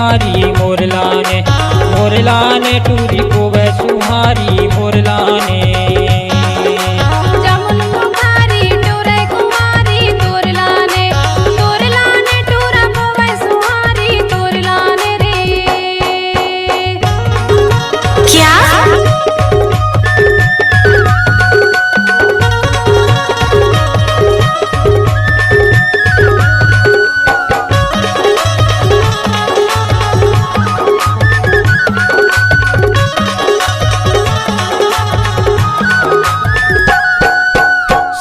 सुहारी मोरलाने टूरी को वे सुहारी मोरलाने जमुन मुखारी टूरे कुमारी तोरलाने टूरा को वे सुहारी तोरलाने रे क्या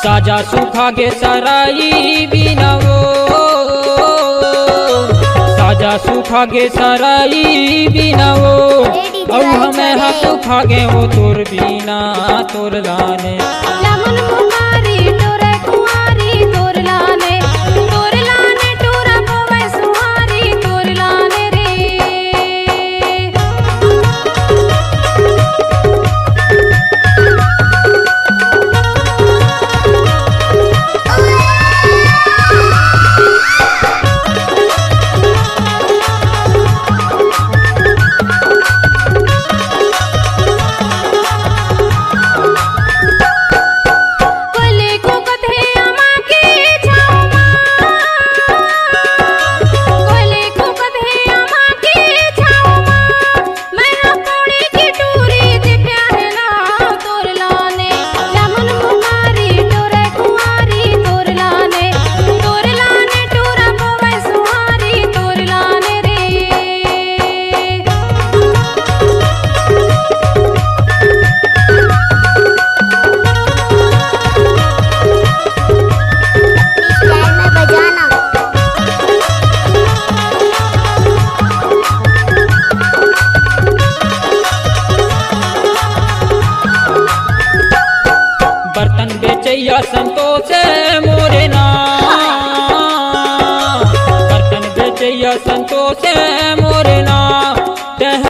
साजा सुखा गे सराई बिनावो साजा सुखा गे सराई बिनावो औ हमें हा सुखा गे वो तोर बिना तोर लाने जमुन मुखारी टूरे कुमारी तोरलाने टूरा को वे सुहारी तोरलाने रे बर्तन बेचैया संतोष मोरे ना बर्तन बेचैया संतोष